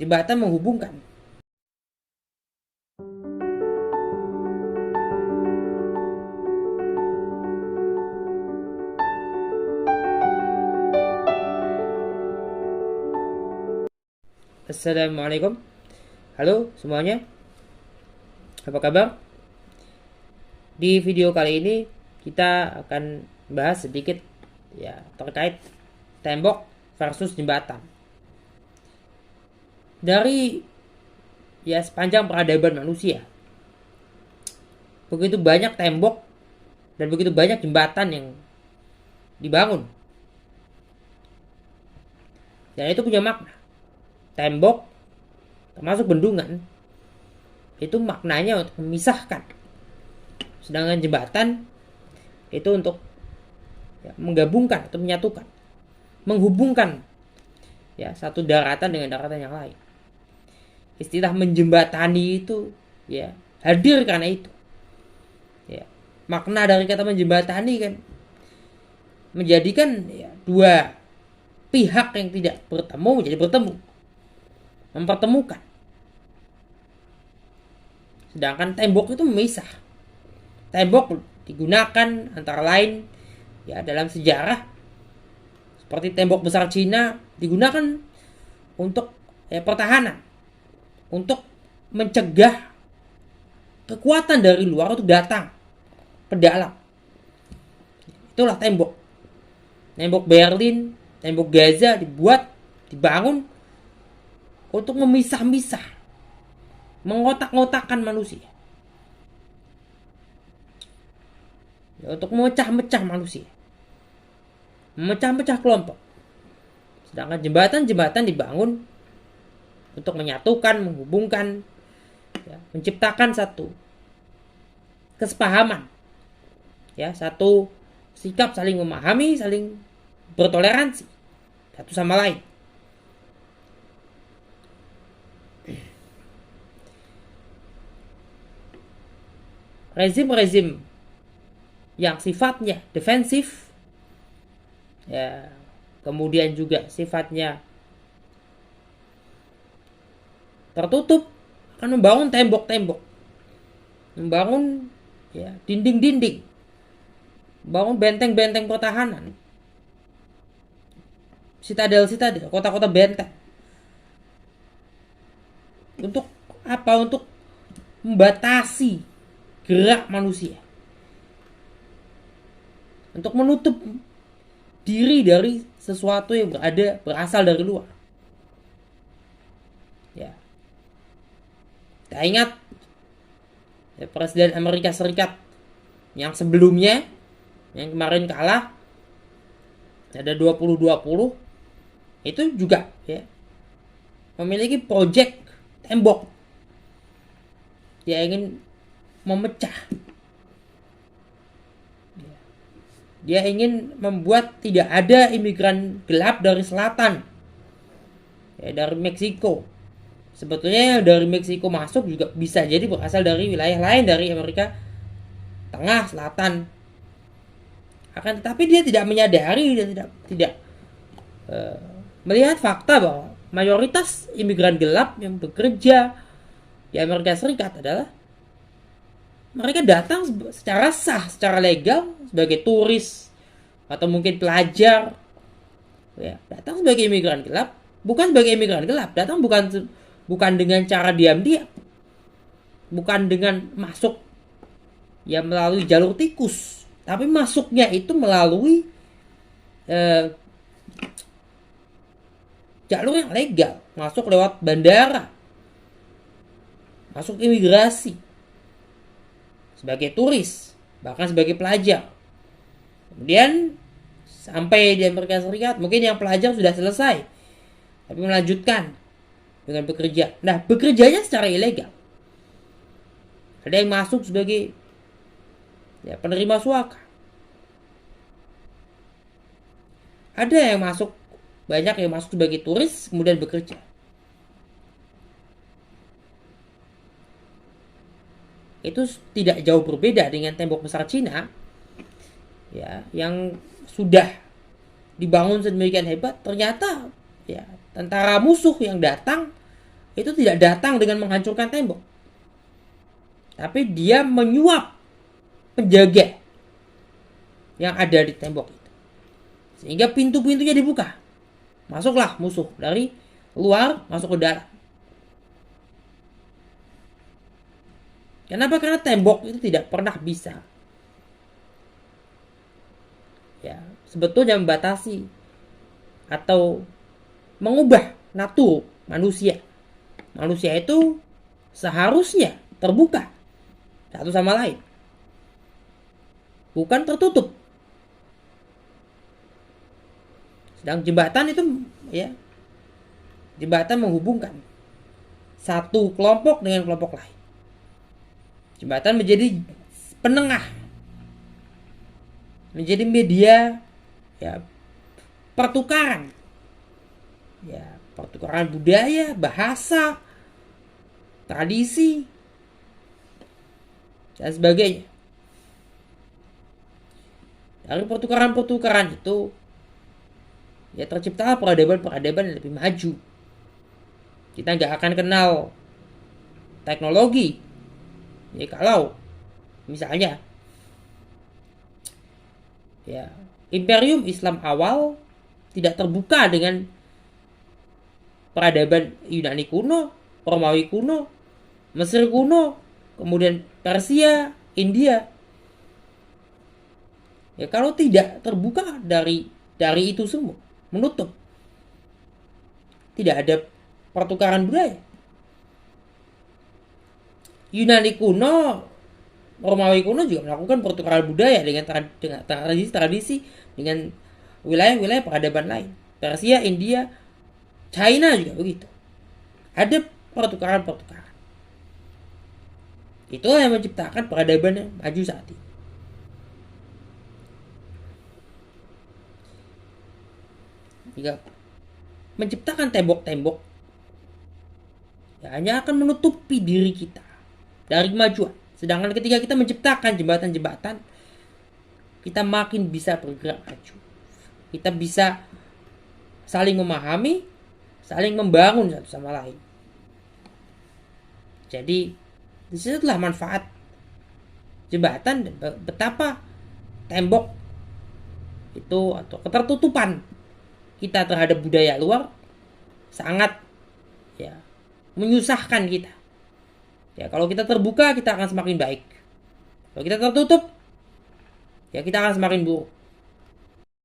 Jembatan menghubungkan. Assalamualaikum. Halo semuanya. Apa kabar? Di video kali ini kita akan bahas sedikit ya terkait tembok versus jembatan. Dari ya sepanjang peradaban manusia, begitu banyak tembok dan begitu banyak jembatan yang dibangun. Dan itu punya makna. Tembok termasuk bendungan itu maknanya untuk memisahkan, sedangkan jembatan itu untuk ya, menggabungkan atau menyatukan, menghubungkan ya satu daratan dengan daratan yang lain. Istilah menjembatani itu ya hadir karena itu. Ya, makna dari kata menjembatani kan menjadikan ya, dua pihak yang tidak bertemu menjadi bertemu, mempertemukan. Sedangkan tembok itu memisah. Tembok digunakan antara lain ya dalam sejarah seperti tembok besar Cina digunakan untuk pertahanan, untuk mencegah kekuatan dari luar untuk datang ke dalam. Itulah tembok. Tembok Berlin, tembok Gaza dibangun untuk memisah-misah, mengotak-ngotakkan manusia, ya, untuk memecah-mecah manusia, memecah-mecah kelompok. Sedangkan jembatan-jembatan dibangun untuk menyatukan, menghubungkan, ya, menciptakan satu kesepahaman, ya, satu sikap saling memahami, saling bertoleransi satu sama lain. Rezim-rezim yang sifatnya defensif, ya, kemudian juga sifatnya tertutup, akan membangun tembok-tembok, membangun ya dinding-dinding, membangun benteng-benteng pertahanan, sitadel-sitadel, kota-kota benteng. Untuk apa? Untuk membatasi gerak manusia, untuk menutup diri dari sesuatu yang berasal dari luar. Ya, kita ingat ya, Presiden Amerika Serikat yang sebelumnya, yang kemarin kalah, ada 2020, itu juga ya memiliki proyek tembok. Dia ingin memecah. Dia ingin membuat tidak ada imigran gelap dari selatan, ya, dari Meksiko. Sebetulnya yang dari Meksiko masuk juga bisa jadi berasal dari wilayah lain dari Amerika Tengah, Selatan. Akan tetapi dia tidak menyadari, dia tidak melihat fakta bahwa mayoritas imigran gelap yang bekerja di Amerika Serikat adalah mereka datang secara sah, secara legal sebagai turis atau mungkin pelajar, ya, datang sebagai imigran gelap, bukan sebagai imigran gelap, datang bukan dengan cara diam-diam, bukan dengan masuk ya melalui jalur tikus, tapi masuknya itu melalui jalur yang legal, masuk lewat bandara, masuk imigrasi, sebagai turis, bahkan sebagai pelajar. Kemudian sampai di Amerika Serikat, mungkin yang pelajar sudah selesai, tapi melanjutkan dengan bekerja. Nah, bekerjanya secara ilegal. Ada yang masuk sebagai ya, penerima suaka. Ada yang masuk, banyak yang masuk sebagai turis kemudian bekerja. Itu tidak jauh berbeda dengan tembok besar Cina ya, yang sudah dibangun sedemikian hebat. Ternyata ya tentara musuh yang datang itu tidak datang dengan menghancurkan tembok, tapi dia menyuap penjaga yang ada di tembok itu, sehingga pintu-pintunya dibuka, masuklah musuh dari luar masuk ke dalam. Kenapa? Karena tembok itu tidak pernah bisa ya sebetulnya membatasi atau mengubah natur manusia. Manusia itu seharusnya terbuka satu sama lain, bukan tertutup. Sedang jembatan itu ya, jembatan menghubungkan satu kelompok dengan kelompok lain. Jembatan menjadi penengah, menjadi media ya pertukaran, ya pertukaran budaya, bahasa, tradisi dan sebagainya. Dari pertukaran-pertukaran itu ya tercipta peradaban-peradaban yang lebih maju. Kita nggak akan kenal teknologi ya kalau misalnya ya Imperium Islam awal tidak terbuka dengan peradaban Yunani kuno, Romawi kuno, Mesir kuno, kemudian Persia, India. Ya kalau tidak terbuka dari itu semua, menutup, tidak ada pertukaran budaya. Yunani kuno, Romawi kuno juga melakukan pertukaran budaya dengan tradisi-tradisi dengan wilayah-wilayah peradaban lain. Persia, India, China juga begitu. Ada pertukaran-pertukaran. Itulah yang menciptakan peradaban yang maju saat ini. Jika menciptakan tembok-tembok ya hanya akan menutupi diri kita dari kemajuan. Sedangkan ketika kita menciptakan jembatan-jembatan, kita makin bisa bergerak maju. Kita bisa saling memahami, saling membangun satu sama lain. Jadi disitulah manfaat jembatan dan betapa tembok itu atau ketertutupan kita terhadap budaya luar sangat ya menyusahkan kita. Ya kalau kita terbuka kita akan semakin baik. Kalau kita tertutup ya kita akan semakin buruk.